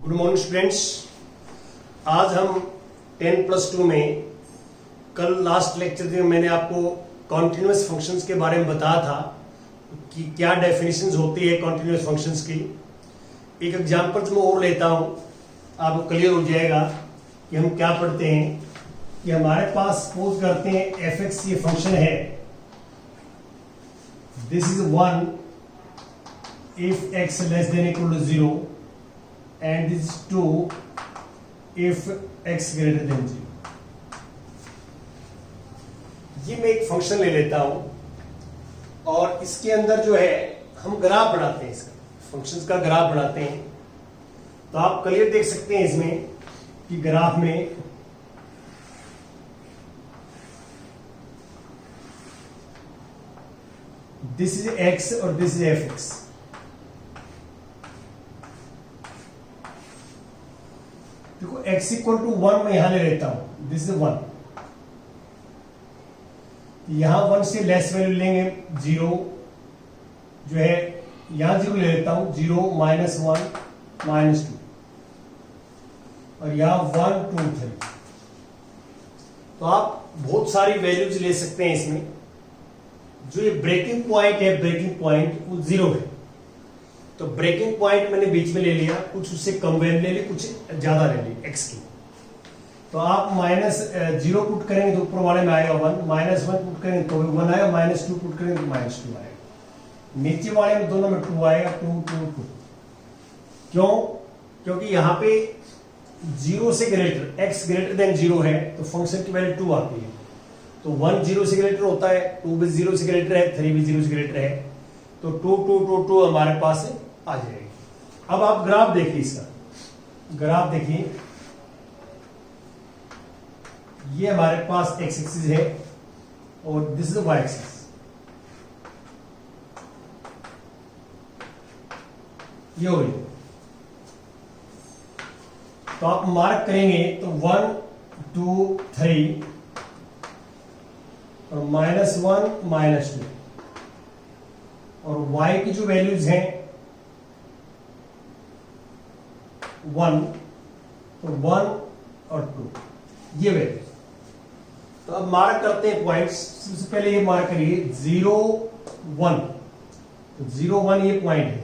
Good morning students. आज हम 10+2 में कल लास्ट लेक्चर में मैंने आपको कॉन्टिन्यूस फंक्शंस के बारे में बताया था कि क्या डेफिनेशंस होती है कॉन्टिन्यूस फंक्शंस की। एक एग्जांपल मैं और लेता हूं, आपको क्लियर हो जाएगा कि हम क्या पढ़ते हैं। कि हमारे पास सपोज करते हैं f(x) ये फंक्शन है, this is 1 if x less than equal to 0 and this is 2 if x greater than 0। ये मैं एक फंक्शन ले लेता हूं और इसके अंदर जो है हम ग्राफ बनाते हैं, इसका फंक्शंस का ग्राफ बनाते हैं। तो आप क्लियर देख सकते हैं इसमें कि ग्राफ में दिस इज x और दिस इज f(x)। देखो x इक्वल टू 1 मैं यहां ले लेता हूं, दिस इज 1। यहां 1 से लेस वैल्यू लेंगे 0 जो है, यहां 0 ले लेता हूं, 0 -1 -2 और यहां 1 2 3। तो आप बहुत सारी वैल्यूज ले सकते हैं इसमें। जो ये ब्रेकिंग पॉइंट है, ब्रेकिंग पॉइंट वो 0 है, तो ब्रेकिंग पॉइंट मैंने बीच में ले लिया, कुछ उससे कम वैल्यू ले ली, कुछ ज्यादा ले ली x की। तो आप -0 पुट करेंगे तो ऊपर वाले में आएगा 1, -1 पुट करेंगे तो 1 आएगा, -2 पुट करेंगे तो -2 आएगा। नीचे वाले में दोनों में 2 आएगा, 2 2 2। क्यों? क्योंकि यहां पे 0 से ग्रेटर, x ग्रेटर देन 0 है तो फंक्शन की वैल्यू 2 आती है। तो 1 0 से ग्रेटर होता है, 2 भी 0 से ग्रेटर है, 3 भी 0 से ग्रेटर है, तो 2 2 2 2 हमारे पास आ जाएगी। अब आप ग्राफ देखिए, इसका ग्राफ देखिए, ये हमारे पास x एक्सिस है और दिस इज y एक्सिस। ये हो गई। तो आप मार्क करेंगे तो 1 2 3 और -1 -2 और y की जो वैल्यूज हैं 1, तो 1 और 2 ये वैल्यूज। तो अब मार्क करते हैं पॉइंट्स। सबसे पहले ये मार्क करिए 0 1, तो 0 1 ये पॉइंट है,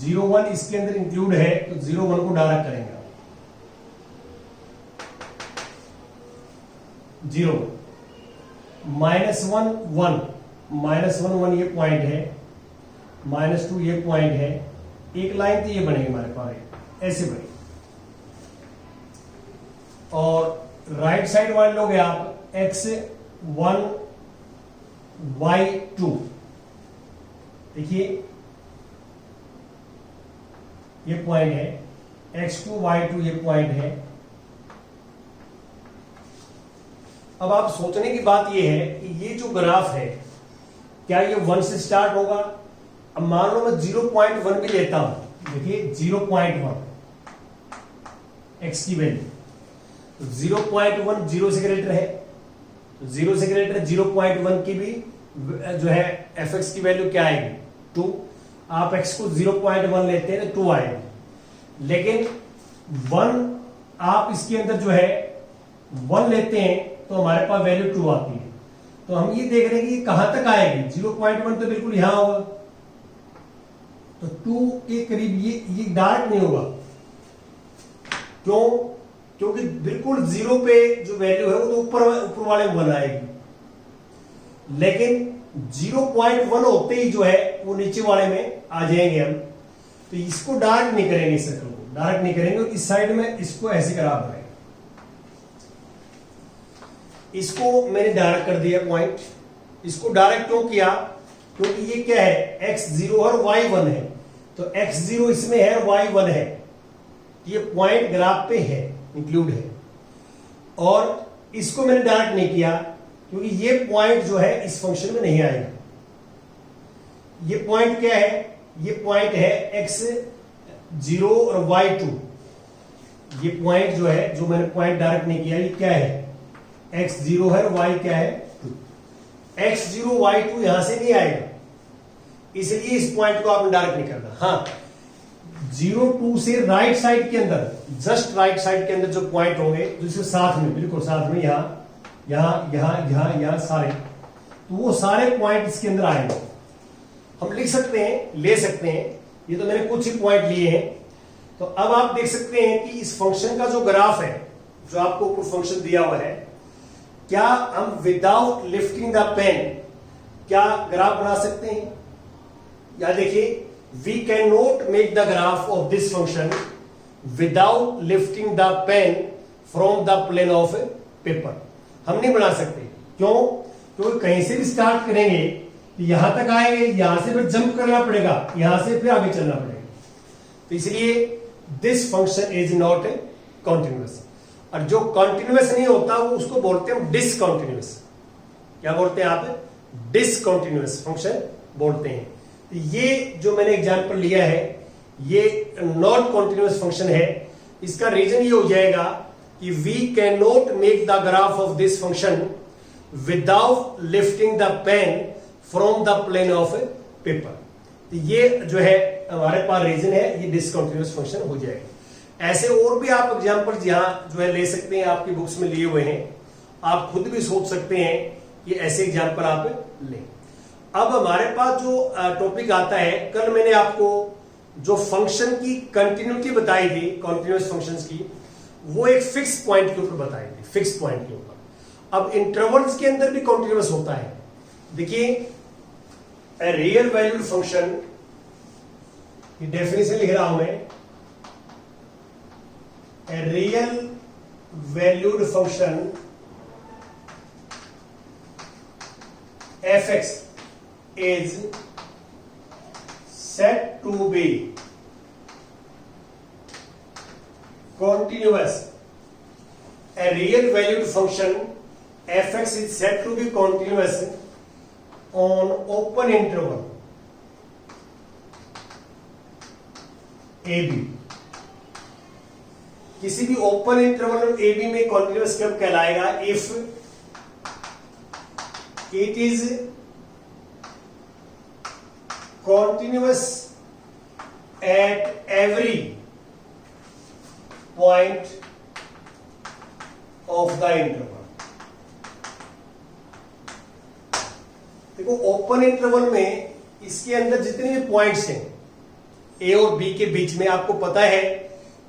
0 1 इसके अंदर इंक्लूड है, तो 0 1 को डायरेक्ट करेंगे। 0 -1 1 -1 1 ये पॉइंट है, -2 ये पॉइंट है। एक लाइन तो ये बनेगी हमारे पास, ऐसे बनेगी। और राइट साइड वाले लोगे आप x1 y2। देखिए ये पॉइंट है, x2 y2 ये पॉइंट है। अब आप सोचने की बात यह है कि ये जो ग्राफ है क्या ये 1 से स्टार्ट होगा? अब मान लो मैं 0.1 भी लेता हूं, देखिए 0.1 x की वैल्यू, तो 0.1 0 से ग्रेटर है, तो 0 से ग्रेटर 0.1 की भी जो है f(x) की वैल्यू क्या आएगी? 2। आप x को 0.1 लेते हैं तो 2 आएगा। लेकिन 1 आप इसके अंदर जो है 1 लेते हैं तो हमारे पास वैल्यू 2 आती है। तो हम ये देख रहे हैं कि कहां तक आएगी। 0.1 तो बिल्कुल यहां होगा, तो 2 के करीब ये डायरेक्ट नहीं होगा। क्यों? क्योंकि बिल्कुल 0 पे जो वैल्यू है वो तो ऊपर वाले में 1 आएगी। लेकिन 0.1 होते ही जो है वो नीचे वाले में आ जाएंगे हम। तो इसको डायरेक्ट नहीं करेंगे, इस सर्कल को डायरेक्ट नहीं करेंगे। इस साइड में इसको ऐसे करा देंगे। इसको मैंने डायरेक्ट कर दिया पॉइंट। इसको डायरेक्ट क्यों किया? क्योंकि ये क्या है, x0 और y1 है, तो x0 इसमें है और y1 है। ये पॉइंट ग्राफ पे है, इंक्लूड है। और इसको मैंने डायरेक्ट नहीं किया क्योंकि ये पॉइंट जो है इस फंक्शन में नहीं आएगा। ये पॉइंट क्या है? ये पॉइंट है x0 और y2। ये पॉइंट जो है, जो मैंने पॉइंट डायरेक्ट नहीं किया, ये क्या है? x0 है, y क्या है? 2। x0 y2 यहां से नहीं आएगा, इसलिए इस पॉइंट को आपने डायरेक्ट नहीं करना। हाँ, 0 2 से राइट साइड के अंदर, जस्ट राइट साइड के अंदर जो पॉइंट होंगे जिसके साथ में, बिल्कुल साथ में, यहां सारे, तो वो सारे पॉइंट इसके अंदर आएंगे। हम लिख सकते हैं, ले सकते हैं, ये तो मैंने कुछ ही पॉइंट लिए हैं। तो अब आप देख सकते हैं कि इस फंक्शन का जो ग्राफ है, जो आपको ऊपर फंक्शन दिया हुआ है, क्या हम विदाउट लिफ्टिंग द पेन क्या ग्राफ बना सकते हैं? या देखिए, we can not make the graph of this function without lifting the pen from the plane of paper. हम नहीं बना सकते। क्यों? क्योंकि कहीं से भी स्टार्ट करेंगे, यहां तक आएंगे, यहां से फिर जंप करना पड़ेगा, यहां से फिर आगे चलना पड़ेगा। तो इसलिए this function is not continuous. और जो कॉन्टिन्यूअस नहीं होता वो उसको बोलते हैं डिसकॉन्टिन्यूअस। क्या बोलते हैं आप? डिसकॉन्टिन्यूअस फंक्शन बोलते हैं। तो ये जो मैंने एग्जांपल लिया है, ये नॉन कॉन्टिन्यूअस फंक्शन है। इसका रीजन ये हो जाएगा कि we can not make the graph of this function without lifting the pen from the plane of paper. तो ये जो है हमारे पास रीजन है, ये डिसकंटिन्यूअस फंक्शन हो जाएगा। ऐसे और भी आप एग्जांपल यहां जो है ले सकते हैं, आपकी बुक्स में लिए हुए हैं। आप खुद भी सोच सकते हैं कि ऐसे एग्जांपल आप लें। अब हमारे पास जो टॉपिक आता है, कल मैंने आपको जो फंक्शन की कंटिन्यूटी बताई थी, कॉन्टिन्यूअस फंक्शंस की, वो एक फिक्स पॉइंट के ऊपर बताई थी, फिक्स पॉइंट के ऊपर। अब इंटरवल्स के अंदर भी कॉन्टिन्यूअस होता है। देखिए, ए रियल वैल्यूड फंक्शन की डेफिनेशन लिख रहा हूं मैं। A real valued function fx is said to be continuous. A real valued function fx is said to be continuous on open interval ab. किसी भी ओपन इंटरवल ab में continuous कब कहलाएगा? If it is continuous at every point of the interval. देखो, open interval में इसके अंदर जितने भी पॉइंट्स हैं ए और बी के बीच में, आपको पता है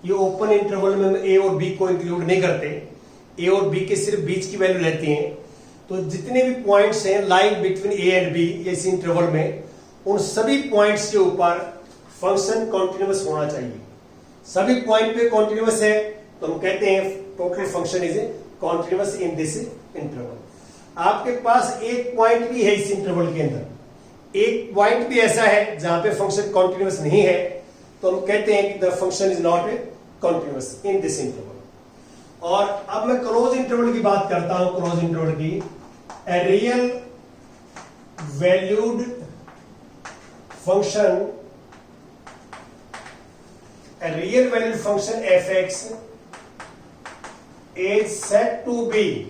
ये ओपन इंटरवल में ए और बी को इंक्लूड नहीं करते, ए और बी के सिर्फ बीच की वैल्यू रहती है। तो जितने भी पॉइंट्स हैं lying between A and B इस इंटरवल में, उन सभी पॉइंट्स के ऊपर फंक्शन कॉन्टिन्यूअस होना चाहिए। सभी पॉइंट पे कॉन्टिन्यूअस है तो हम कहते हैं total function is continuous in this interval. आपके पास एक पॉइंट भी है इस इंटरवल के अंदर, एक पॉइंट भी ऐसा है जहां पे फंक्शन कॉन्टिन्यूअस नहीं है, तो हम कहते हैं कि the function is not continuous in this interval. और अब मैं क्लोज इंटरवल की बात करता हूं। क्लोज इंटरवल की, a real valued function, a real valued function fx is said to be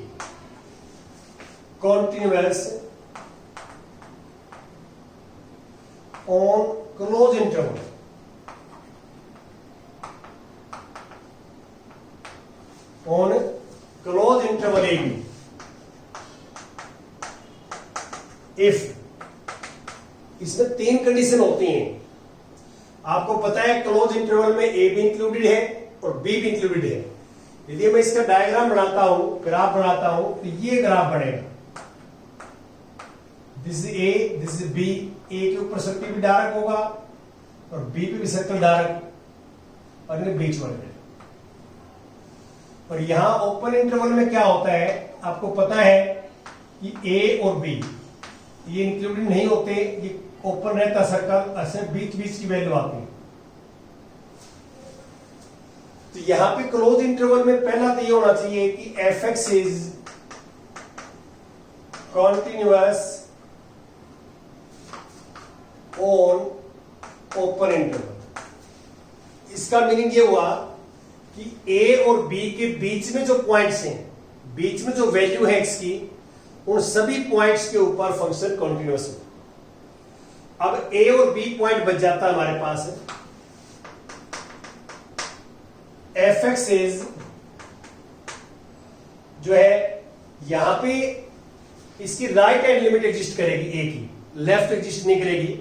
continuous on closed interval. On closed interval AB. If इसमें तीन कंडीशन होती हैं। आपको पता है क्लोज इंटरवल में ए भी इंक्लूडेड है और बी भी इंक्लूडेड है। यदि मैं इसका डायग्राम बनाता हूं, ग्राफ बनाता हूं, तो ये ग्राफ बनेगा। This is A, this is B. A के ऊपर सर्कल भी डार्क होगा और बी पे भी सर्कल डार्क, और इन्हें बीच बन गए। और यहां ओपन इंटरवल में क्या होता है, आपको पता है कि ए और बी ये इंक्लूडेड नहीं होते, ये ओपन रहता सर्कल, ऐसे बीच बीच की वैल्यू आती है। तो यहां पे क्लोज इंटरवल में पहला तो ये होना चाहिए कि fx is continuous on open interval. इसका मीनिंग ये हुआ कि a और b के बीच में जो पॉइंट्स हैं, बीच में जो वैल्यू है x की, उन सभी पॉइंट्स के ऊपर फंक्शन कॉन्टिन्यूअस हो। अब a और b पॉइंट बच जाता है हमारे पास। एफ एक्स इज जो है यहां पे इसकी राइट हैंड लिमिट एग्जिस्ट करेगी ए की, लेफ्ट एग्जिस्ट नहीं करेगी,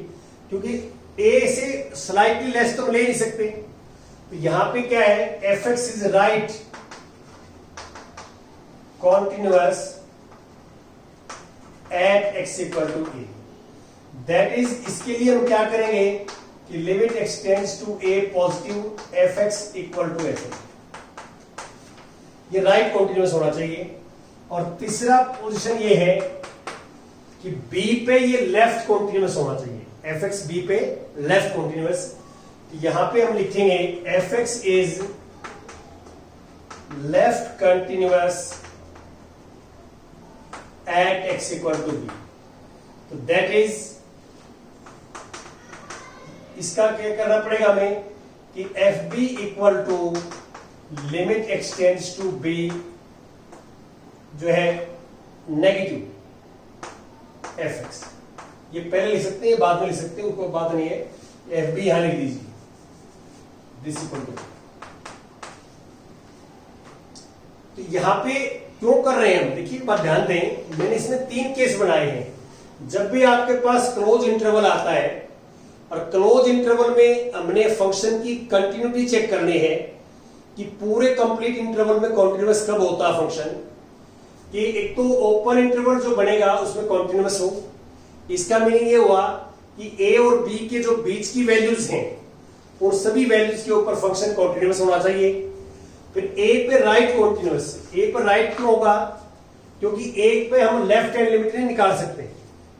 क्योंकि ए से स्लाइटली लेस तो हम ले नहीं सकते। तो यहां पे क्या है, F x is right continuous at x equal to A. That is, इसके लिए हम क्या करेंगे कि limit x tends to A positive F x equal to F A, ये राइट कॉन्टिन्यूअस होना चाहिए। और तीसरा पोजीशन ये है कि बी पे ये लेफ्ट कॉन्टिन्यूअस होना चाहिए, एफ एक्स बी पे लेफ्ट कॉन्टिन्यूअस। यहां पे हम लिखेंगे F x is left continuous at x equal to B. तो दैट इज, इसका क्या करना पड़ेगा हमें कि F B equal to limit x tends to B जो है नेगेटिव एफ एक्स। ये पहले लिख सकते हैं, बाद में लिख सकते हैं, कोई बात नहीं है। एफ बी यहां लिख दीजिए, दिस इक्वल टू। तो यहां पे क्यों कर रहे हैं हम, देखिए बात ध्यान दें, मैंने इसमें 3 केस बनाए हैं। जब भी आपके पास क्लोज इंटरवल आता है और क्लोज इंटरवल में हमने फंक्शन की कंटिन्यूटी चेक करनी है कि पूरे कंप्लीट इंटरवल में कॉन्टिन्यूअस कब होता है फंक्शन, कि एक तो ओपन इंटरवल जो बनेगा उसमें कॉन्टिन्यूअस हो। इसका मीनिंग ये हुआ कि ए और बी के जो बीच की वैल्यूज हैं उन सभी वैल्यूज के ऊपर फंक्शन कॉन्टिन्यूअस होना चाहिए। फिर ए पे राइट कॉन्टिन्यूअस, ए पर राइट क्यों होगा, क्योंकि ए पे हम लेफ्ट हैंड लिमिट नहीं निकाल सकते,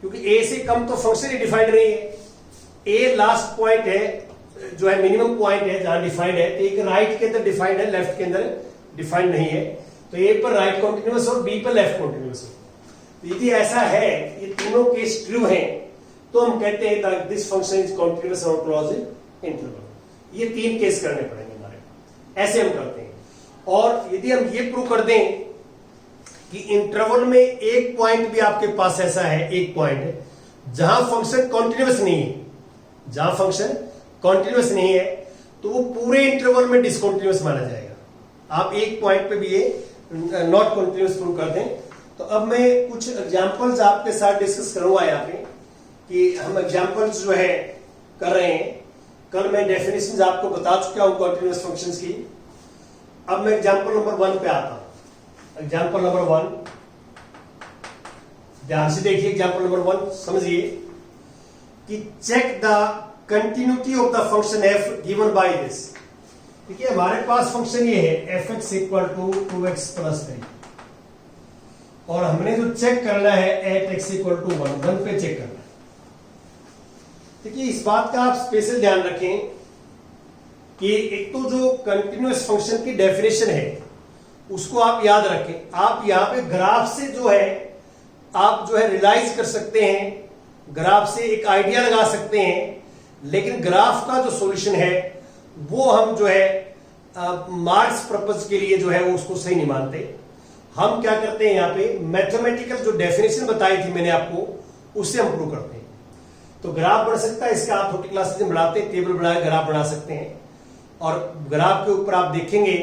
क्योंकि ए से कम तो फंक्शन ही डिफाइंड नहीं है। ए लास्ट पॉइंट है जो है मिनिमम पॉइंट है जहां डिफाइंड है, तो एक राइट के अंदर डिफाइंड है, लेफ्ट के अंदर डिफाइंड नहीं है। तो ए पर राइट कॉन्टिन्यूअस और बी पर लेफ्ट कॉन्टिन्यूअस हो। यदि ऐसा है, ये तीनों केस ट्रू हैं, तो हम कहते हैं that this function is continuous on close interval. ये 3 केस करने पड़ेंगे हमारे, ऐसे हम करते हैं। और यदि हम ये प्रूव कर दें कि इंटरवल में एक पॉइंट भी आपके पास ऐसा है, एक पॉइंट जहां फंक्शन कॉन्टिन्यूअस नहीं है, जहां फंक्शन कॉन्टिन्यूअस नहीं है, तो वो पूरे इंटरवल में डिसकॉन्टिन्यूअस माना जाएगा। आप एक पॉइंट पे भी ये नॉट कॉन्टिन्यूअस प्रूव कर दें। तो अब मैं कुछ एग्जांपल्स आपके साथ डिस्कस करूंगा यहाँ पे, कि हम एग्जांपल्स जो है कर रहे हैं। कल मैं डेफिनेशंस आपको बता चुका हूं कॉन्टिन्यूअस फंक्शंस की। अब मैं एग्जांपल नंबर 1 पे आता हूं। एग्जांपल नंबर 1, ध्यान से देखिए एग्जांपल नंबर 1, समझिए कि check the continuity of the function F given by this. देखिए हमारे पास फंक्शन ये है F x equal to 2x plus 3, और हमने जो चेक करना है एट एक्स इक्वल टू 1 पे चेक करना है। देखिए इस बात का आप स्पेशल ध्यान रखें कि एक तो जो कंटिन्यूअस फंक्शन की डेफिनेशन है उसको आप याद रखें। आप यहां पे ग्राफ से जो है आप जो है रियलाइज कर सकते हैं, ग्राफ से एक आइडिया लगा सकते हैं, लेकिन ग्राफ का जो सॉल्यूशन है वो हम जो है मार्क्स पर्पज के लिए जो है वो उसको सही नहीं मानते। हम क्या करते हैं, यहाँ पे मैथमेटिकल जो डेफिनेशन बताई थी मैंने आपको, उससे हम प्रूव करते हैं। तो ग्राफ बन सकता है इसका, आप छोटी क्लासेस में बनाते हैं, टेबल बना ग्राफ बना सकते हैं। और ग्राफ के ऊपर आप देखेंगे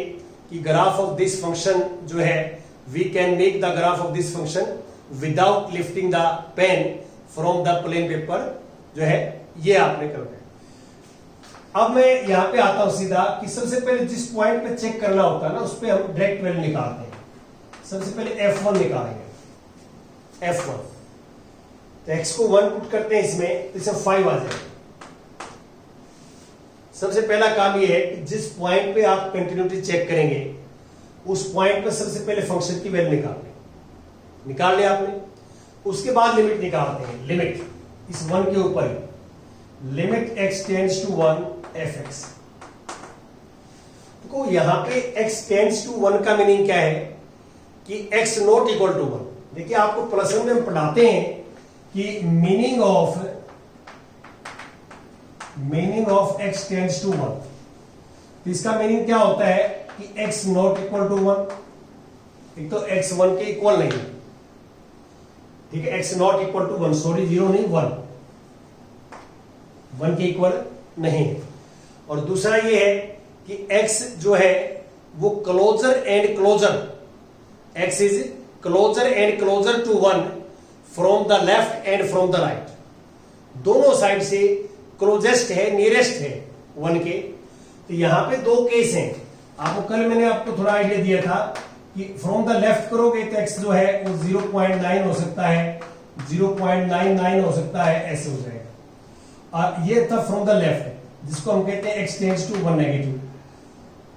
कि ग्राफ ऑफ दिस फंक्शन जो है, we can make the graph of this function without lifting the pen from the plane paper, जो है ये आपने करना है। अब मैं यहां पे आता हूं सीधा कि सबसे पहले जिस पॉइंट पे चेक करना होता है ना, उस पर हम डायरेक्ट वैल्यू निकालते हैं। सबसे पहले F1 निकालेंगे, F1। तो x को 1 पुट करते हैं इसमें, तो इसे 5 आ जाएगा। सबसे पहला काम ये है कि जिस पॉइंट पे आप कंटिन्यूटी चेक करेंगे उस पॉइंट पे सबसे पहले फंक्शन की वैल्यू निकाल लिया आपने। उसके बाद लिमिट निकालते हैं, लिमिट इस 1 के ऊपर ही, limit x tends to 1 f x. तो यहां पे x टेंड्स टू 1 का मीनिंग क्या है कि x नॉट इक्वल टू 1। देखिए आपको प्लस 1 में हम पढ़ाते हैं कि meaning of x tends to 1। तो इसका मीनिंग क्या होता है कि x नॉट इक्वल टू 1। एक तो x 1 के इक्वल नहीं है, ठीक है, x not equal to 1, sorry 0 नहीं 1 के इक्वल नहीं है। और दूसरा ये है कि x जो है वो closer and closer, x is closer and closer to 1 from the left and from the right, दोनों साइड से क्लोजेस्ट है, नियरेस्ट है 1 के। तो यहां पे दो केस हैं। आपको कल मैंने आपको थोड़ा आइडिया दिया था कि फ्रॉम द लेफ्ट करोगे तो x जो है वो 0.9 हो सकता है, 0.99 हो सकता है, ऐसे हो जाएगा। और ये था फ्रॉम द लेफ्ट, जिसको हम कहते हैं x tends to 1 negative,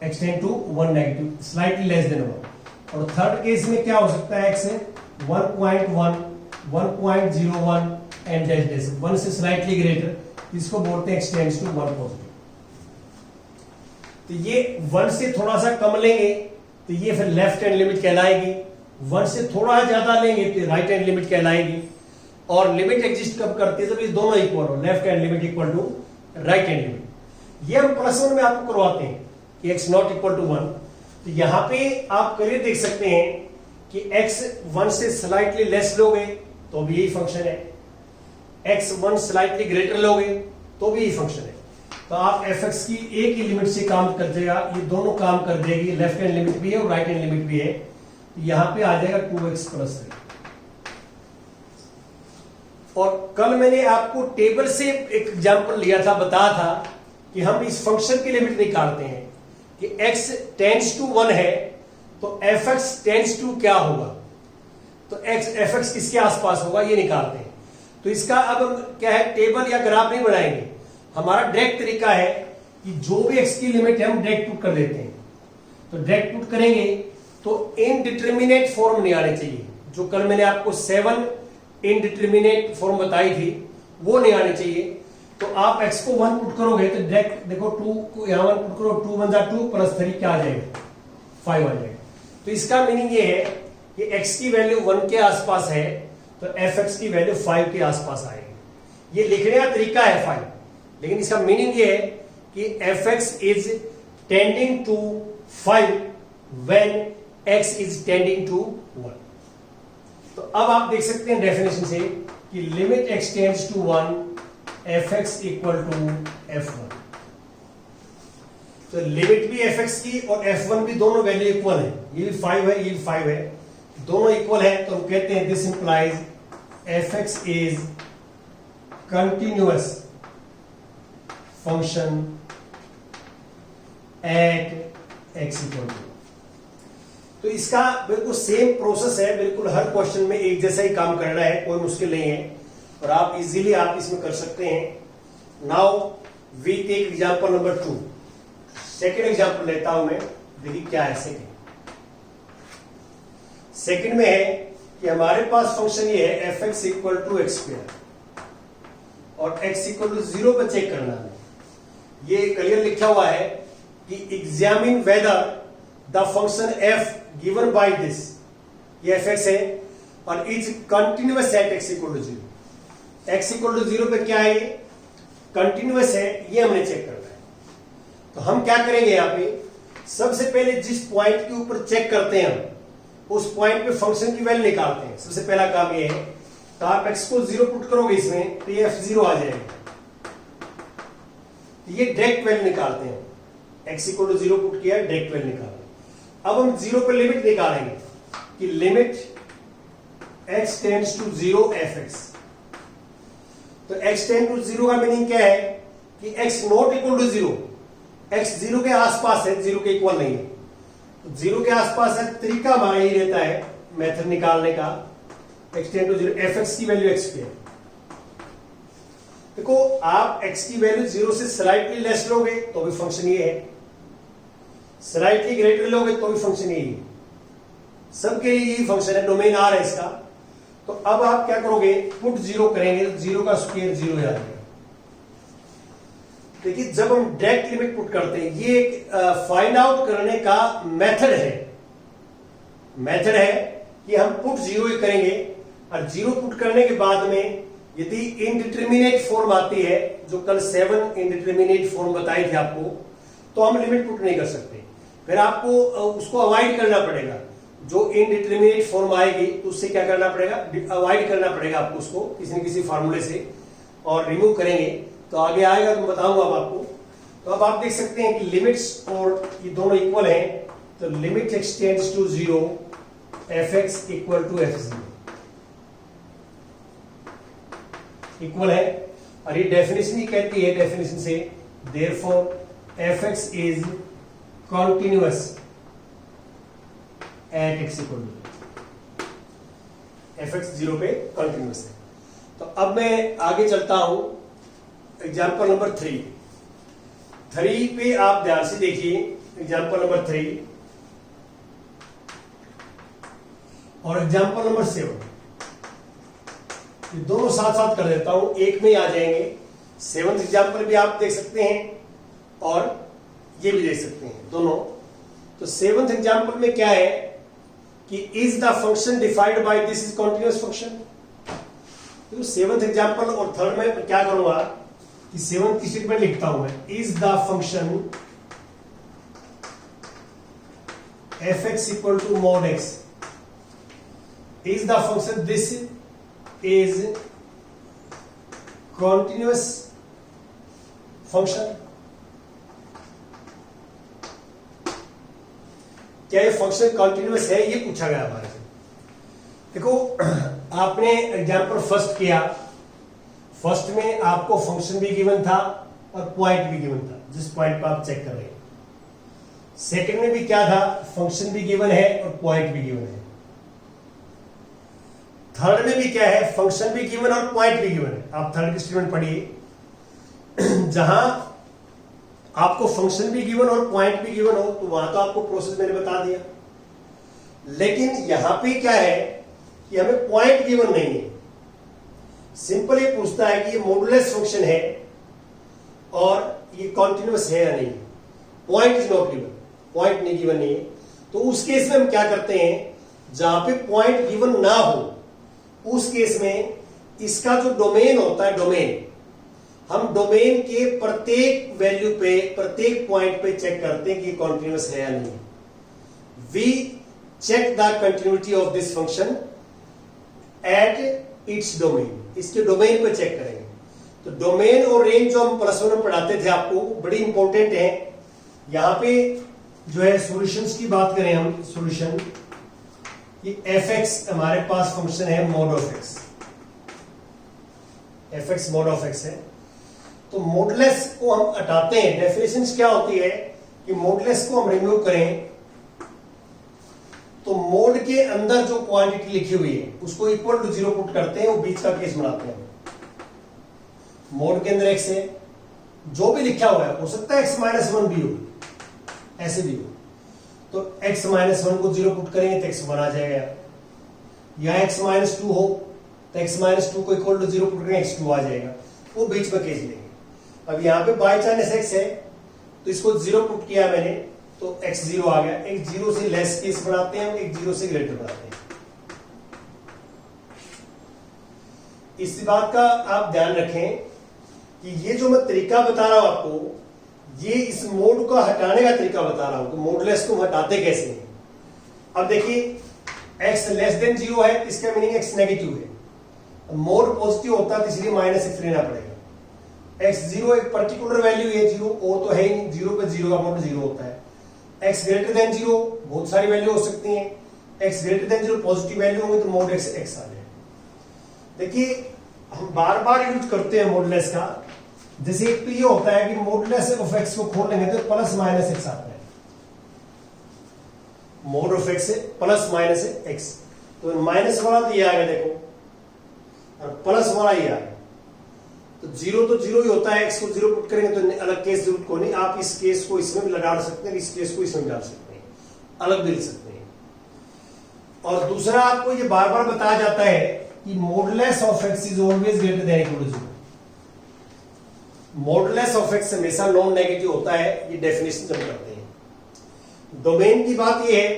x tend to 1 negative, slightly less than 1। और थर्ड केस में क्या हो सकता है, x 1.1, 1.01 एंड डैश डैश, 1 से स्लाइटली ग्रेटर, इसको बोलते हैं x टेंड्स टू 1 पॉजिटिव। तो ये 1 से थोड़ा सा कम लेंगे तो ये फिर लेफ्ट हैंड लिमिट कहलाएगी, 1 से थोड़ा ज्यादा लेंगे तो राइट हैंड लिमिट कहलाएगी। और लिमिट एग्जिस्ट कब करती है, जब ये दोनों इक्वल हो, left hand limit equal to right hand limit. ये हम +1 में आपको करवाते हैं कि x नॉट इक्वल टू 1। तो यहां पे आप करिए देख सकते हैं कि x 1 से स्लाइटली लेस लोगे तो भी यही फंक्शन है, x 1 स्लाइटली ग्रेटर लोगे तो भी यही फंक्शन है। तो आप fx की एक ही लिमिट से काम कर देगा, ये दोनों काम कर देगी, लेफ्ट हैंड लिमिट भी है और राइट हैंड लिमिट भी है। यहां पे आ जाएगा 2x + 3। और कल मैंने आपको टेबल से एक एग्जांपल लिया था, बताया था कि हम इस फंक्शन की लिमिट निकालते हैं कि x टेंड्स टू 1 है तो fx टेंड्स टू क्या होगा, तो fx किसके आसपास होगा ये निकालते हैं। तो इसका अब हम क्या है, टेबल या ग्राफ नहीं बनाएंगे, हमारा डायरेक्ट तरीका है कि जो भी x की लिमिट है हम डायरेक्ट पुट कर देते हैं। तो डायरेक्ट पुट करेंगे तो इनडिटरमिनेट फॉर्म नहीं आने चाहिए, जो कल मैंने आपको 7 इनडिटरमिनेट फॉर्म बताई थी वो नहीं आने चाहिए। तो आप x को 1 पुट करोगे तो डायरेक्ट देखो 2 को यहां 1 पुट करो, 2 × 2 + 3 क्या आ जाएगा, 5 आ जाएगा। तो इसका मीनिंग ये है कि x की वैल्यू 1 के आसपास है तो fx की वैल्यू 5 के आसपास आएगी। ये लिखने का तरीका है 5, लेकिन इसका मीनिंग ये है कि fx is tending to 5 when x is tending to 1। तो अब आप देख सकते हैं डेफिनेशन से कि limit x tends to 1 fx equal to f1। तो लिमिट भी fx की और f1 भी दोनों वैल्यू इक्वल है, ये भी 5 है, ये भी 5 है, दोनों इक्वल है। तो हम कहते हैं this implies fx is continuous function at x equal to. तो इसका बिल्कुल सेम प्रोसेस है, बिल्कुल हर क्वेश्चन में एक जैसा ही काम करना है, कोई मुश्किल नहीं है और आप इजीली आप इसमें कर सकते हैं। Now we take example number 2। Second example लेता हूं मैं, देखिए क्या है सेकंड में है कि हमारे पास फंक्शन ये है fx इक्वल टू x² और x इक्वल टू 0 पे चेक करना है। ये क्लियर लिखा हुआ है कि examine whether the function f given by this, ये fx है और is continuous at x equal to 0। x equal to 0 पे क्या है, ये कंटिन्यूअस है, ये हमने चेक करना है। तो हम क्या करेंगे, यहाँ पे सबसे पहले जिस पॉइंट के ऊपर चेक करते हैं हम उस पॉइंट पे फंक्शन की वैल्यू निकालते हैं। सबसे पहला काम ये है, तो आप x को 0 पुट करोगे इसमें तो ये f0 आ जाएगा, ये डायरेक्ट वैल्यू निकालते हैं। x इक्वल टू 0 पुट किया, डायरेक्ट वैल्यू निकालेंगे। अब हम 0 पे लिमिट निकालेंगे कि limit x tends to 0 fx। तो x टेंड टू 0 का मीनिंग क्या है कि x not equal to 0, x 0 के आसपास है, 0 के इक्वल नहीं है। तो 0 के आसपास है, तरीका हमारा ही रहता है मेथड निकालने का, x टेंड टू 0 fx की वैल्यू x पे है। देखो आप x की वैल्यू 0 से स्लाइटली लेस लोगे तो भी फंक्शन ये है, स्लाइटली ग्रेटर लोगे तो भी फंक्शन यही है, सबके लिए यही फंक्शन है, डोमेन R है इसका। तो अब आप क्या करोगे, पुट 0 करेंगे तो 0 का स्क्वायर 0 आ जाएगा। देखिए जब हम डायरेक्ट लिमिट पुट करते हैं, ये एक फाइंड आउट करने का मेथड है कि हम पुट 0 ही करेंगे और 0 पुट करने के बाद में यदि इनडिटरमिनेट फॉर्म आती है, जो कल 7 इनडिटरमिनेट फॉर्म बताई थी आपको, तो हम लिमिट पुट नहीं कर सकते, फिर आपको उसको अवॉइड करना पड़ेगा। जो इनडिटरमिनेट फॉर्म आएगी तो उससे क्या करना पड़ेगा, अवॉइड करना पड़ेगा आपको उसको किसी न किसी फार्मूले से, और रिमूव करेंगे तो आगे आएगा तो बताऊंगा अब आपको। तो अब आप देख सकते हैं कि लिमिट्स और ये दोनों इक्वल हैं, तो limit x tends to 0 fx equal to f0 equal है। और ये डेफिनेशन ही कहती है, डेफिनेशन से therefore fx is continuous at x equal to, fx 0 पे कॉन्टिन्यूअस है। तो अब मैं आगे चलता हूं एग्जाम्पल नंबर 3 पे आप ध्यान से देखिए। एग्जाम्पल नंबर 3 और एग्जाम्पल नंबर 7, ये दोनों साथ साथ कर देता हूं, एक में आ जाएंगे। 7th एग्जाम्पल भी आप देख सकते हैं और ये भी देख सकते हैं दोनों। तो 7th एग्जाम्पल में क्या है कि is the function defined by this is continuous function. तो 7th एग्जाम्पल और 3rd में क्या करूंगा कि 7th की स्टेटमेंट लिखता हूं मैं, is the function fx equal to mod x, is the function this is continuous function. क्या ये फंक्शन कॉन्टिन्यूअस है, ये पूछा गया हमारे से। देखो आपने एग्जाम्पल फर्स्ट किया, फर्स्ट में आपको फंक्शन भी गिवन था और पॉइंट भी गिवन था, जिस पॉइंट पर आप चेक कर रहे हैं। सेकंड में भी क्या था, फंक्शन भी गिवन है और पॉइंट भी गिवन है। थर्ड में भी क्या है, फंक्शन भी गिवन और पॉइंट भी गिवन है। आप थर्ड की स्टेटमेंट पढ़िए, जहां आपको फंक्शन भी गिवन और पॉइंट भी गिवन हो तो वहां तो आपको प्रोसेस मैंने बता दिया। लेकिन यहां पे क्या है कि हमें पॉइंट गिवन नहीं है, सिंपल ये पूछता है कि ये मॉडुलस फंक्शन है और ये कॉन्टिन्यूअस है या नहीं। Point is not given, point नहीं गिवन नहीं है। तो उस केस में हम क्या करते हैं, जहां पे पॉइंट गिवन ना हो उस केस में इसका जो डोमेन होता है, डोमेन, हम डोमेन के प्रत्येक वैल्यू पे, प्रत्येक पॉइंट पे चेक करते हैं कि कॉन्टिन्यूअस है या नहीं। We check the continuity of this function at its domain, इसके डोमेन पे चेक करेंगे। तो डोमेन और रेंज जो हम +1 में पढ़ाते थे आपको, बड़ी इंपॉर्टेंट है। यहां पे जो है सॉल्यूशंस की बात करें हम, सॉल्यूशन ये fx हमारे पास फंक्शन है mod of x, fx mod of x है। तो मॉडुलस को हम हटाते हैं। डेफिनेशन क्या होती है कि मॉडुलस को हम रिमूव करें तो मोड के अंदर जो क्वांटिटी लिखी हुई है उसको इक्वल टू 0 पुट करते हैं, वो बीच का केस बनाते हैं। मोड के अंदर x है, जो भी लिखा हुआ है, हो सकता है x-1 भी हो, ऐसे भी हो। तो x-1 को 0 पुट करेंगे तो x1 आ जाएगा, या x-2 हो तो x-2 को इक्वल टू 0 पुट करेंगे x2 आ जाएगा, वो बीच में केस लेंगे। अब यहाँ पे बाई चांस x है तो इसको 0 पुट किया मैंने तो x0 आ गया। एक 0 से लेस केस बनाते हैं, एक 0 से ग्रेटर बनाते हैं। इस बात का आप ध्यान रखें कि ये जो मैं तरीका बता रहा हूं आपको, ये इस मोड को हटाने का तरीका बता रहा हूं कि मोडलेस को हटाते कैसे हैं। अब देखिए x लेस देन 0 है, इसका मीनिंग x नेगेटिव है। मोड पॉजिटिव होता है तो इसलिए -x लेना पड़ेगा। x0 एक पर्टिकुलर वैल्यू है, 0 और तो है ही नहीं, 0 पे 0 का मोड 0 होता है। x ग्रेटर देन 0 बहुत सारी वैल्यू हो सकती हैं, x greater than 0 positive value होंगी तो मोड x आ जाए। देखिए हम बार बार यूज करते हैं मॉडुलस का। जैसे एक तो ये होता है कि मॉडुलस ऑफ x को खोल लेंगे तो +-x आता है, मोड ऑफ x से +-x, तो माइनस वाला तो ये आ गया देखो, और प्लस वाला ये आ गया। तो 0 तो 0 ही होता है, x को 0 पुट करेंगे तो अलग केस जरूरत को नहीं। आप इस केस को इसमें भी लगा सकते हैं, इस केस को इसमें डाल सकते हैं, अलग भी लिख सकते हैं। और दूसरा आपको ये बार बार बताया जाता है कि modulus of x is always greater than equal to 0। Modulus of x हमेशा नॉन नेगेटिव होता है, ये डेफिनेशन जब करते हैं। डोमेन की बात ये है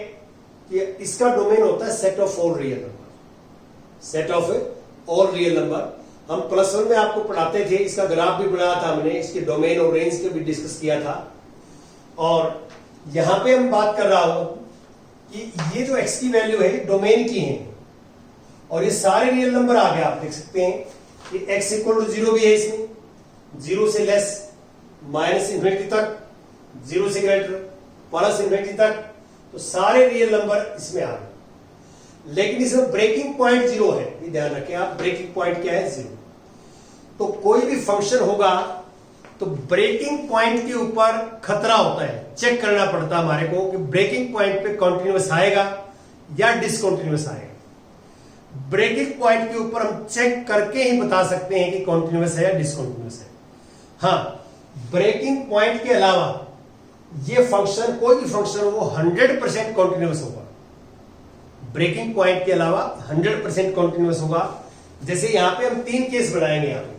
कि इसका डोमेन होता है set of all real number, set of all real number. हम +1 में आपको पढ़ाते थे, इसका ग्राफ भी बनाया था हमने, इसके डोमेन और रेंज के भी डिस्कस किया था। और यहां पे हम बात कर रहा हूं कि ये जो x की वैल्यू है डोमेन की है, और ये सारे रियल नंबर आ गए। आप देख सकते हैं कि x इक्वल टू 0 भी है इसमें, 0 से लेस, -∞ तक, 0 से ग्रेटर, +∞ तक, तो सारे रियल नंबर इसमें आ गए। लेकिन इसमें ब्रेकिंग पॉइंट 0 है, ये ध्यान रखें आप, ब्रेकिंग पॉइंट क्या है? 0। तो कोई भी फंक्शन होगा तो ब्रेकिंग पॉइंट के ऊपर खतरा होता है, चेक करना पड़ता है हमारे को कि ब्रेकिंग पॉइंट पे कॉन्टिन्यूअस आएगा या डिसकॉन्टिन्यूअस आएगा। ब्रेकिंग पॉइंट के ऊपर हम चेक करके ही बता सकते हैं कि कॉन्टिन्यूअस है या डिसकॉन्टिन्यूअस है। हाँ, ब्रेकिंग पॉइंट के अलावा ये फंक्शन, कोई भी फंक्शन वो 100% कॉन्टिन्यूअस होगा। ब्रेकिंग पॉइंट के अलावा 100% कॉन्टिन्यूअस होगा। जैसे यहां पे हम 3 केस बनाएंगे, यहां पे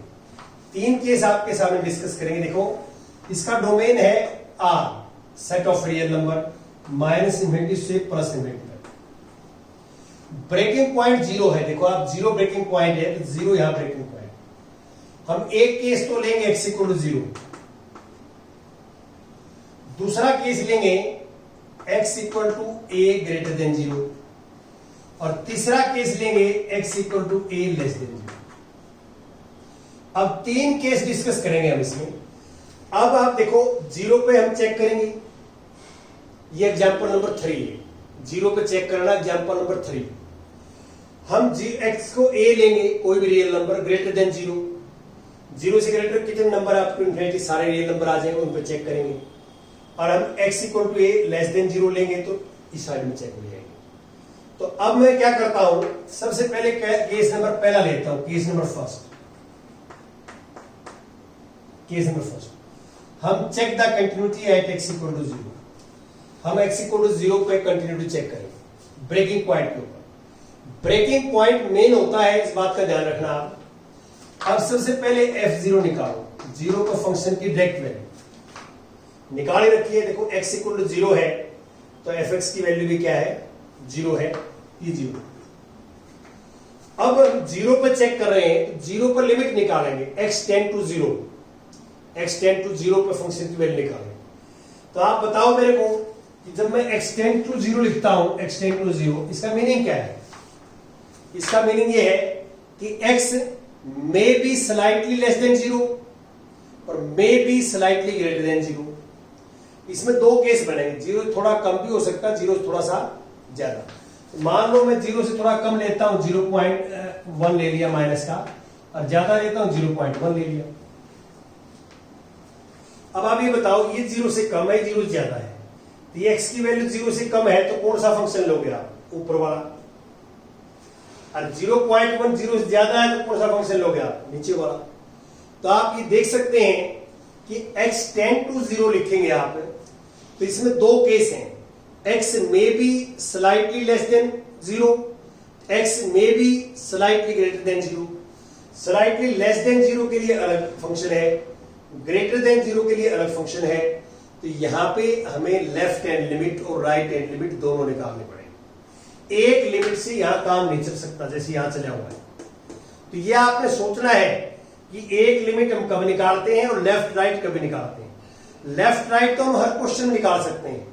3 केस आपके सामने डिस्कस करेंगे। देखो, इसका डोमेन है R, set of real number, minus infinity से प्लस इन्फिनिटी तक। ब्रेकिंग पॉइंट 0 है, देखो आप 0 ब्रेकिंग पॉइंट है, तो 0 यहां ब्रेकिंग पॉइंट। हम एक केस तो लेंगे x इक्वल टू 0, दूसरा केस लेंगे x equal to a greater than 0, और तीसरा केस लेंगे x equal to a less than 0। अब 3 केस डिस्कस करेंगे हम इसमें। अब आप देखो, 0 पे हम चेक करेंगे, ये एग्जांपल नंबर 3 है, 0 पे चेक करना एग्जांपल नंबर 3। हम x को a लेंगे, कोई भी रियल नंबर ग्रेटर देन 0, 0 से ग्रेटर कितने नंबर आपको इन्फिनिटी सारे रियल नंबर आ जाएंगे, उन पे चेक करेंगे। और हम x equal to a less than 0 लेंगे तो इस साइड में चेक हो जाएंगे। तो अब मैं क्या करता हूं, सबसे पहले केस नंबर पहला लेता हूं, case number first. Case number first, हम check the continuity at x equal to 0। हम x इक्वल टू 0 पे कंटिन्यूटी चेक करेंगे ब्रेकिंग पॉइंट के ऊपर। ब्रेकिंग पॉइंट मेन होता है, इस बात का ध्यान रखना आप। अब सबसे पहले f0 निकालो, 0 का फंक्शन की डायरेक्ट वैल्यू निकाले रखिए। देखो x इक्वल टू 0 है तो fx की वैल्यू भी क्या है? 0 है, ये 0। अब 0 पर चेक कर रहे हैं, 0 पर लिमिट निकालेंगे, x tend to 0, x tend to 0 पर फंक्शन की वैल्यू निकालेंगे। तो आप बताओ मेरे को कि जब मैं x टेंड टू 0 लिखता हूं, x टेंड टू 0, इसका मीनिंग क्या है? इसका मीनिंग ये है कि x may be slightly less than 0 और may be slightly greater than 0। इसमें 2 केस बनेंगे, 0 थोड़ा कम भी हो सकता है, 0 थोड़ा सा ज्यादा। तो मान लो मैं 0 से थोड़ा कम लेता हूं, 0.1 ले लिया माइनस का, और ज्यादा लेता हूं 0.1 ले लिया। अब आप ये बताओ, ये 0 से कम है, 0 से ज्यादा है, तो ये x की वैल्यू 0 से कम है तो कौन सा फंक्शन लोगे आप? ऊपर वाला। और 0.1 0 से ज्यादा है तो कौन सा फंक्शन लोगे आप? नीचे वाला। तो आप ये देख सकते हैं कि x टेंड टू 0 लिखेंगे आप, तो इसमें 2 केस हैं, x may be slightly less than 0, x may be slightly greater than 0। Slightly less than 0 के लिए अलग फंक्शन है, ग्रेटर देन 0 के लिए अलग फंक्शन है। तो यहां पे हमें लेफ्ट हैंड लिमिट और राइट हैंड लिमिट दोनों निकालने पड़ेंगे। एक लिमिट से यहां काम नहीं चल सकता, जैसे यहां चला हुआ है। तो यह आपने सोचना है कि एक लिमिट हम कब निकालते हैं और लेफ्ट राइट कभी निकालते हैं। लेफ्ट राइट तो हम हर क्वेश्चन में निकाल सकते हैं,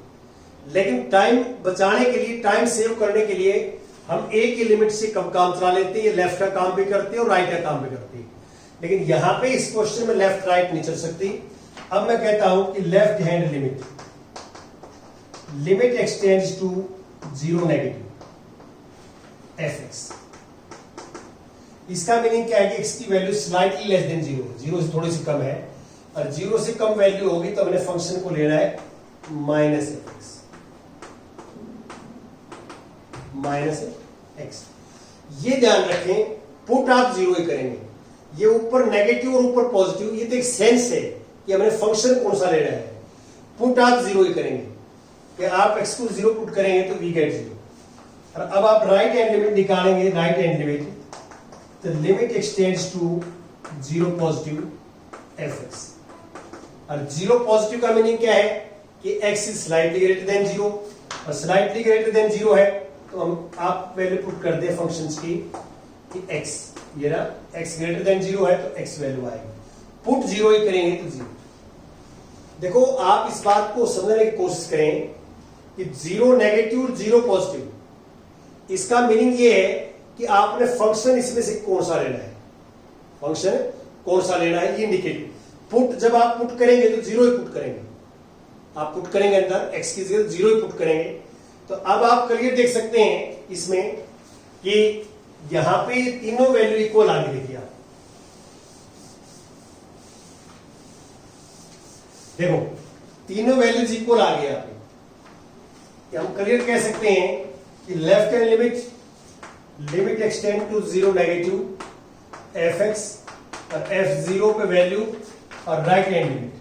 लेकिन टाइम बचाने के लिए, टाइम सेव करने के लिए हम एक ही लिमिट से कब काम चला लेते हैं। ये लेफ्ट का काम भी करते हैं और राइट का काम भी करते हैं, लेकिन यहां पे इस क्वेश्चन में लेफ्ट राइट नहीं चल सकती। अब मैं कहता हूं कि left hand limit x tends to 0 negative fx। इसका मीनिंग क्या है कि x की वैल्यू स्लाइटली लेस देन 0, 0 से थोड़ी सी कम है, और 0 से कम वैल्यू होगी तो अपने फंक्शन को लेना है माइनस एक्स। ये ध्यान रखें, पुट आप 0 ही करेंगे। ये ऊपर नेगेटिव और ऊपर पॉजिटिव, ये तो एक सेंस है कि हमने फंक्शन कौन सा लेना है। पुट आप 0 ही करेंगे, कि आप x को 0 पुट करेंगे तो वी गेट 0। और अब आप राइट हैंड लिमिट निकालेंगे, राइट हैंड लिमिट, तो limit x tends to 0 positive fx। और 0 पॉजिटिव का मीनिंग क्या है कि x is slightly greater than 0, और स्लाइटली ग्रेटर देन 0 है तो हम आप वैल्यू पुट कर दे फंक्शंस की कि x, ये ना x ग्रेटर देन 0 है तो x वैल्यू आएगी। पुट 0 ही करेंगे तो 0। देखो, आप इस बात को समझने की कोशिश करें कि 0 नेगेटिव, 0 पॉजिटिव, इसका मीनिंग ये है कि आपने फंक्शन इसमें से कौन सा लेना है, फंक्शन कौन सा लेना है ये इंडिकेट। पुट जब आप पुट करेंगे तो 0 ही पुट करेंगे, आप पुट करेंगे अंदर x की जगह 0 ही पुट करेंगे। तो अब आप क्लियर देख सकते हैं इसमें कि यहां पे तीनों वैल्यू इक्वल आगे देखिए आप देखो तीनों वैल्यूज इक्वल आ गए यहाँ पे। हम क्लियर कह सकते हैं कि left hand limit x tend to 0 negative F x और एफ जीरो पे वैल्यू और राइट हैंड लिमिट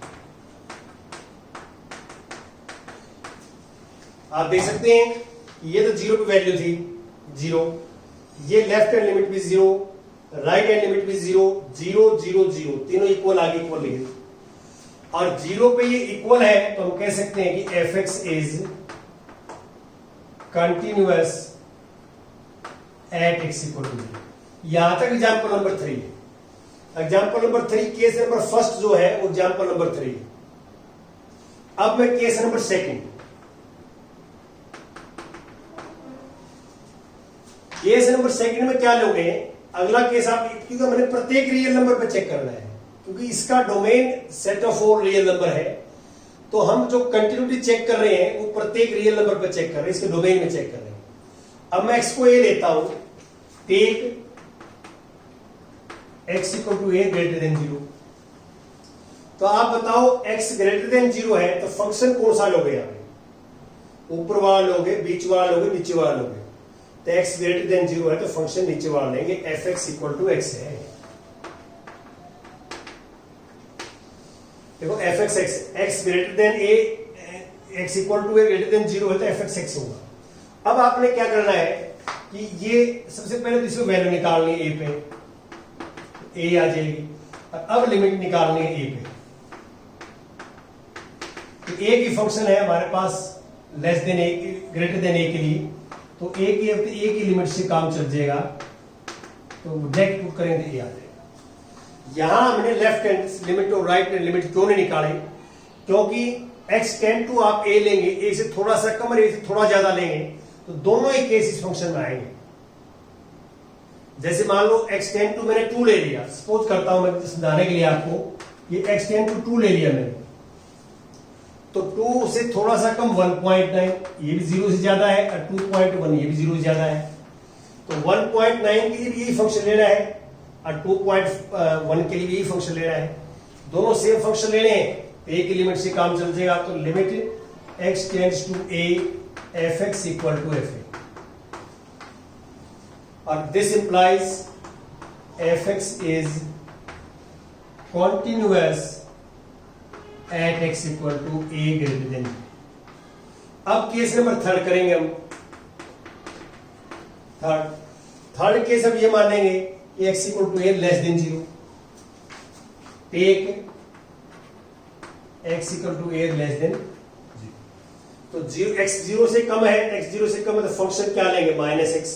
आप देख सकते हैं ये तो 0 पे वैल्यू थी 0, ये लेफ्ट हैंड लिमिट भी 0, राइट हैंड लिमिट भी 0, 0 0 0 तीनों इक्वल आगे इक्वल लिखे और 0 पे ये इक्वल है तो हम कह सकते हैं कि F x is continuous at x equal to 0। यहां तक एग्जाम्पल नंबर 3 है। Example number 3 case number first जो है वो एग्जाम्पल नंबर 3 है। अब मैं case number second case number second में क्या लोगे अगला केस आप क्योंकि मैंने प्रत्येक रियल नंबर पे चेक करना है क्योंकि इसका domain set of 4 real number है तो हम जो कंटिन्यूटी चेक कर रहे हैं वो प्रत्येक रियल नंबर पे चेक कर रहे हैं इसके डोमेन में चेक कर रहे हैं। अब मैं एक्स को ए लेता हूं take x equal to A greater than 0। तो आप बताओ एक्स ग्रेटर देन 0 है तो फंक्शन कौन सा लोगे यहां पे ऊपर वाला लोगे बीच वाला लोगे नीचे वाला लोगे तो x ग्रेटर देन 0 है तो फंक्शन नीचे वाला लेंगे F x equal to X है। देखो F X X greater than A X equal to A greater than 0 है तो एफ एक्स एक्स होगा। अब आपने क्या करना है कि ये सबसे पहले तो इसको वैल्यू निकालनी है ए पे ए आ जाएगी और अब लिमिट निकालनी है ए पे। तो ए की फंक्शन है हमारे पास लेस देन ए ग्रेटर देन ए के लिए तो ए की लिमिट से काम चल जाएगा तो डायरेक्ट पुट करेंगे ए आ जाएगा। यहां हमने लेफ्ट हैंड लिमिट और राइट हैंड लिमिट क्यों नहीं निकाले क्योंकि x टेंड टू आप ए लेंगे ए से थोड़ा सा कम और ए से थोड़ा ज्यादा लेंगे तो दोनों ही केस इस फंक्शन में आएंगे। जैसे मान लो x टेंड टू मैंने 2 ले लिया सपोज करता हूं मैं समझाने के लिए आपको ये x टेंड टू 2 ले लिया मैंने तो 2 से थोड़ा सा कम 1.9 ये भी 0 से ज्यादा है और 2.1 ये भी 0 से ज्यादा है तो 1.9 के लिए भी यही फंक्शन लेना है और 2.1 के लिए भी यही फंक्शन लेना है। दोनों सेम फंक्शन लेने हैं ए की लिमिट से काम चल जाएगा तो limit x tends to a f x equal to F a और this implies F x is continuous at x equal to A greater than. अब केस नंबर 3 करेंगे हम थर्ड केस अब ये मानेंगे कि x equal to A less than 0 take x equal to A less than 0 तो x 0 से कम है एक्स 0 से कम है तो फंक्शन क्या लेंगे माइनस एक्स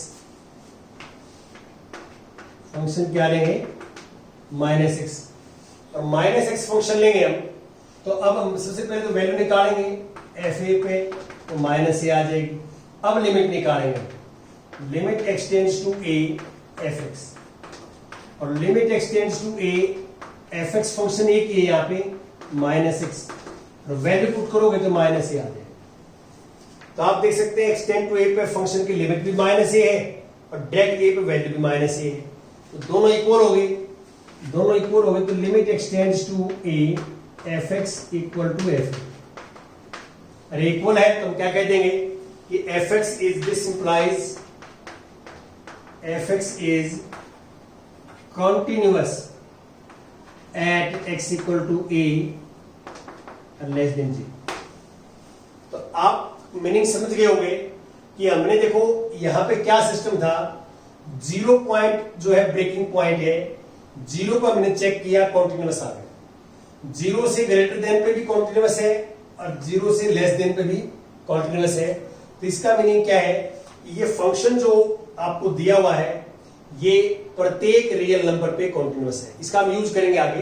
फंक्शन क्या लेंगे माइनस एक्स और माइनस एक्स फंक्शन लेंगे हम तो अब हम सबसे पहले तो वैल्यू निकालेंगे एफ ए पे तो माइनस ए आ जाएगी। अब लिमिट निकालेंगे limit x tends to A F x और limit x tends to A F x function एक ही है यहाँ पे माइनस एक्स और वैल्यू पुट करोगे तो माइनस ए आ जाएगा। तो आप देख सकते हैं एक्स टेंड टू ए पे फंक्शन की लिमिट भी माइनस ए है और डायरेक्ट ए पे वैल्यू भी माइनस ए है तो दोनों इक्वल हो गए तो limit x tends to A F x equal to F अरे इक्वल है तो हम क्या कह देंगे कि F x is this implies F x is continuous at x equal to A less than 0। तो आप मीनिंग समझ गए होंगे कि हमने देखो यहां पे क्या सिस्टम था 0 पॉइंट जो है ब्रेकिंग पॉइंट है 0 पर हमने चेक किया कॉन्टिन्यूअस आ गया 0 से ग्रेटर देन पे भी कॉन्टिन्यूअस है और 0 से लेस देन पे भी कॉन्टिन्यूअस है। तो इसका मीनिंग क्या है ये फंक्शन जो आपको दिया हुआ है ये प्रत्येक रियल नंबर पे कॉन्टिन्यूअस है। इसका हम यूज करेंगे आगे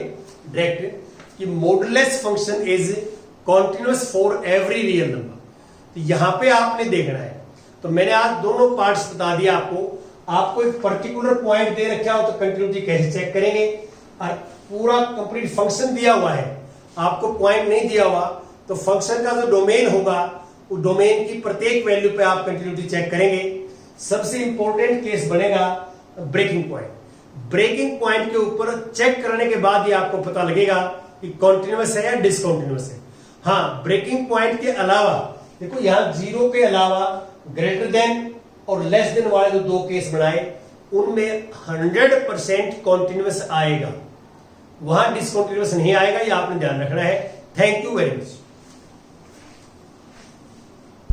डायरेक्ट कि modulus function is continuous for every real number. तो यहां पे आपने देखना है तो मैंने आज दोनों पार्ट्स बता दिया आपको एक पर्टिकुलर पॉइंट दे रखा हो तो कंटिन्यूटी कैसे चेक करेंगे और पूरा कंप्लीट फंक्शन दिया हुआ है आपको पॉइंट नहीं दिया हुआ तो फंक्शन का जो डोमेन होगा डोमेन की प्रत्येक वैल्यू पे आप कंटिन्यूटी चेक करेंगे। सबसे इंपॉर्टेंट केस बनेगा ब्रेकिंग पॉइंट। ब्रेकिंग पॉइंट के ऊपर चेक करने के बाद ही आपको पता लगेगा कि कॉन्टिन्यूअस है या डिसकॉन्टिन्यूअस है। हाँ, ब्रेकिंग पॉइंट के अलावा देखो यहां 0 के अलावा ग्रेटर देन और लेस देन वाले जो दो केस बनाए उनमें 100% कॉन्टिन्यूअस आएगा, वहां डिसकॉन्टिन्यूअस नहीं आएगा। ये आपने ध्यान रखना है। Thank you very much.